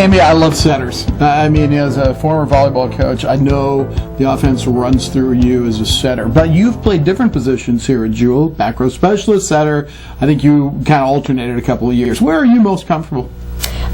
Amy, I love setters. I mean, as a former volleyball coach, I know the offense runs through you as a setter. But you've played different positions here at Jewell, back row specialist, setter. I think you kind of alternated a couple of years. Where are you most comfortable?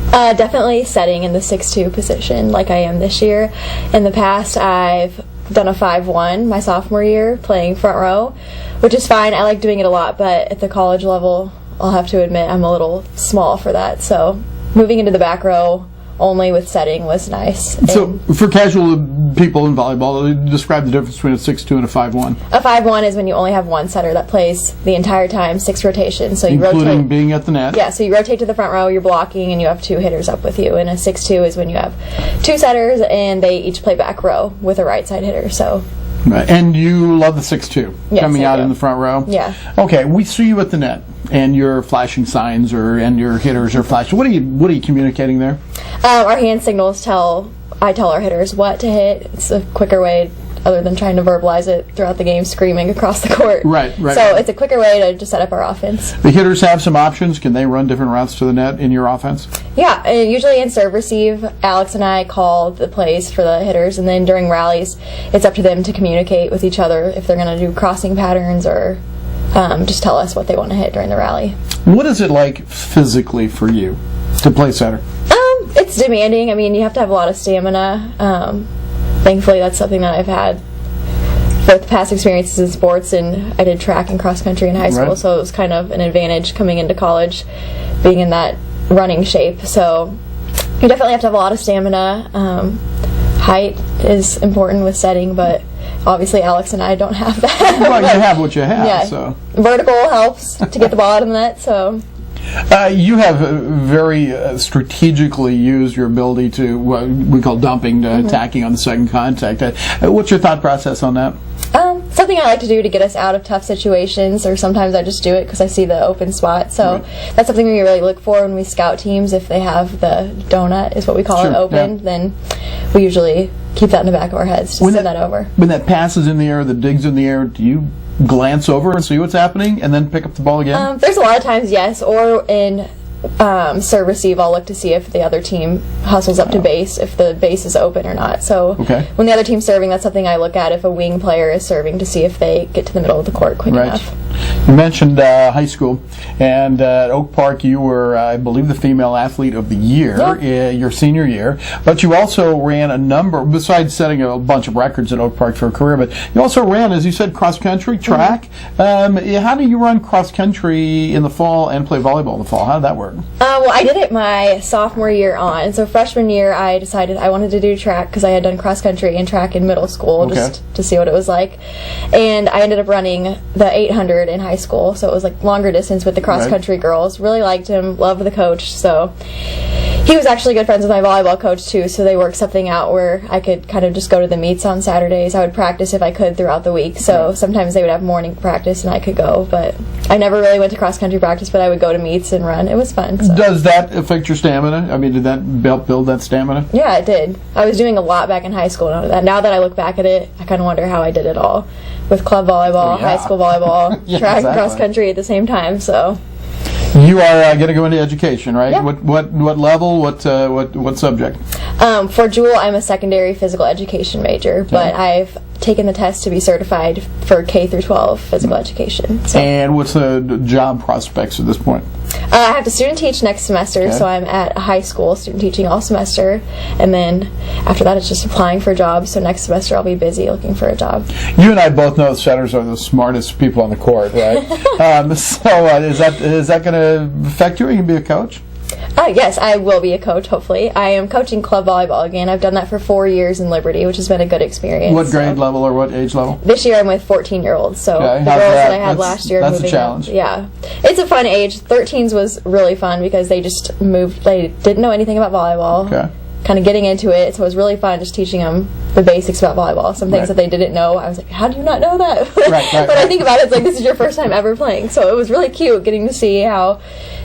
Definitely setting in the 6'2" position like I am this year. In the past, I've done a 5'1" my sophomore year playing front row, which is fine. I like doing it a lot, but at the college level, I'll have to admit I'm a little small for that. So moving into the back row only with setting was nice. So for casual people in volleyball, describe the difference between a 6'2" and a 5'1". A 5'1" is when you only have one setter that plays the entire time, 6 rotations. So you including rotate, being at the net. Yeah, so you rotate to the front row, you're blocking, and you have 2 hitters up with you. And a 6'2" is when you have 2 setters, and they each play back row with a right side hitter. So. Right. And you love the 6'2", yes, coming out in the front row? Yeah. Okay, we see you at the net, and your flashing signs and your hitters are flashing. What are you communicating there? Our hand signals I tell our hitters what to hit. It's a quicker way, other than trying to verbalize it throughout the game, screaming across the court. Right. So it's a quicker way to set up our offense. The hitters have some options. Can they run different routes to the net in your offense? Yeah, and usually in serve receive, Alex and I call the plays for the hitters, and then during rallies, it's up to them to communicate with each other if they're going to do crossing patterns or just tell us what they want to hit during the rally. What is it like physically for you to play setter? It's demanding. I mean, you have to have a lot of stamina. Thankfully, that's something that I've had with past experiences in sports, and I did track and cross country in high school, so it was kind of an advantage coming into college, being in that running shape. So you definitely have to have a lot of stamina. Height is important with setting, but obviously Alex and I don't have that. Well, you have what you have. Yeah. So vertical helps to get the ball out of the net. So. You have very strategically used your ability to what we call dumping, to attacking on the second contact. What's your thought process on that? Something I like to do to get us out of tough situations, or sometimes I just do it because I see the open spot. So that's something we really look for when we scout teams. If they have the donut, is what we call it, open, then we usually keep that in the back of our heads to send that over. When that pass is in the air, the dig's in the air, do you glance over and see what's happening and then pick up the ball again? There's a lot of times, yes, or in serve receive, I'll look to see if the other team hustles up to base, if the base is open or not. So when the other team's serving, that's something I look at if a wing player is serving, to see if they get to the middle of the court quick enough. You mentioned high school, and at Oak Park you were, I believe, the female athlete of the year, your senior year, but you also ran a number, besides setting a bunch of records at Oak Park for a career, but you also ran, as you said, cross-country, track. How do you run cross-country in the fall and play volleyball in the fall? How did that work? Well, I did it my sophomore year on. So freshman year, I decided I wanted to do track because I had done cross-country and track in middle school just to see what it was like. And I ended up running the 800 in high school, so it was like longer distance with the cross-country girls. Really liked him, loved the coach. So he was actually good friends with my volleyball coach too, so they worked something out where I could kind of just go to the meets on Saturdays. I would practice if I could throughout the week, so sometimes they would have morning practice and I could go, but I never really went to cross-country practice, but I would go to meets and run. It was fun. So. Does that affect your stamina? I mean, did that help build that stamina? Yeah, it did. I was doing a lot back in high school. Now that I look back at it, I kind of wonder how I did it all. With club volleyball, high school volleyball, track and cross-country at the same time, so... You are going to go into education, right? Yeah. What level? What subject? For Jewell, I'm a secondary physical education major, but I've taken the test to be certified for K through 12 physical education. So. And what's the job prospects at this point? I have to student teach next semester, so I'm at a high school student teaching all semester, and then after that it's just applying for jobs. So next semester I'll be busy looking for a job. You and I both know setters are the smartest people on the court, right? Is that going to affect you? Are you going to be a coach? Yes, I will be a coach, hopefully. I am coaching club volleyball again. I've done that for 4 years in Liberty, which has been a good experience. What grade level or what age level? This year I'm with 14-year-olds, so the girls that I had last year that's moving a challenge. up. Yeah. It's a fun age. 13s was really fun because they just moved. They didn't know anything about volleyball. Kind of getting into it, so it was really fun just teaching them the basics about volleyball. Some things that they didn't know, I was like, how do you not know that? But I think about it, it's like, this is your first time ever playing, so it was really cute getting to see how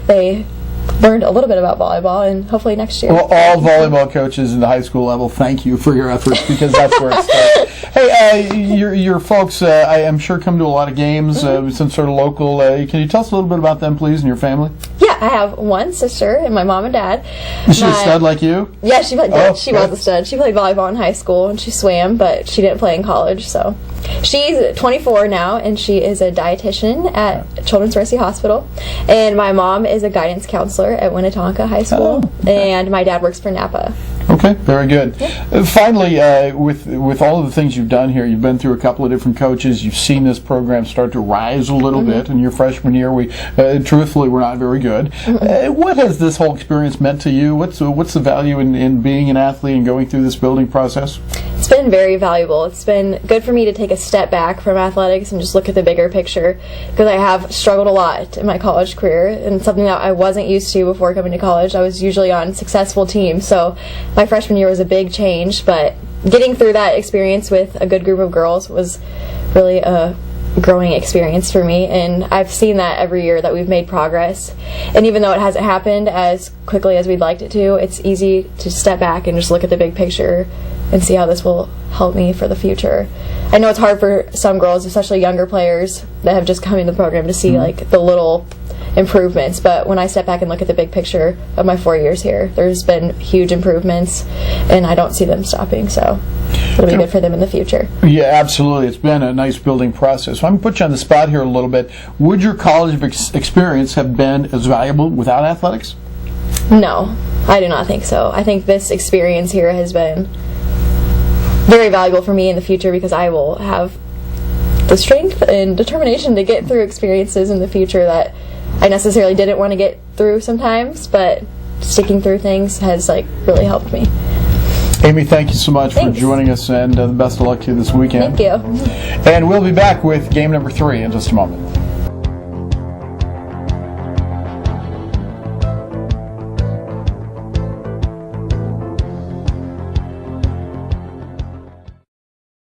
they learned a little bit about volleyball, and hopefully next year. Well, all volleyball coaches in the high school level, thank you for your efforts, because that's where it starts. Hey, your folks, I am sure, come to a lot of games, some sort of local. Can you tell us a little bit about them, please, and your family? Yeah, I have one sister and my mom and dad. Is she a stud like you? Yeah, she was a stud. She played volleyball in high school, and she swam, but she didn't play in college, so. She's 24 now, and she is a dietitian at Children's Mercy Hospital. And my mom is a guidance counselor at Winnetonka High School, and my dad works for Napa. Okay, very good. Yeah. Finally, with all of the things you've done here, you've been through a couple of different coaches. You've seen this program start to rise a little bit. In your freshman year, we truthfully were not very good. What has this whole experience meant to you? What's the value in being an athlete and going through this building process? It's been very valuable. It's been good for me to take a step back from athletics and just look at the bigger picture, because I have struggled a lot in my college career, and something that I wasn't used to before coming to college. I was usually on successful teams, so my freshman year was a big change, but getting through that experience with a good group of girls was really a growing experience for me, and I've seen that every year that we've made progress. And even though it hasn't happened as quickly as we'd liked it to, it's easy to step back and just look at the big picture and see how this will help me for the future. I know it's hard for some girls, especially younger players that have just come into the program, to see like the little improvements, but when I step back and look at the big picture of my 4 years here, there's been huge improvements, and I don't see them stopping, so it'll be good for them in the future. Yeah, absolutely. It's been a nice building process. So I'm going to put you on the spot here a little bit. Would your college experience have been as valuable without athletics? No, I do not think so. I think this experience here has been very valuable for me in the future, because I will have the strength and determination to get through experiences in the future that I necessarily didn't want to get through sometimes, but sticking through things has really helped me. Amy, thank you so much for joining us, and the best of luck to you this weekend. Thank you. And we'll be back with game number 3 in just a moment.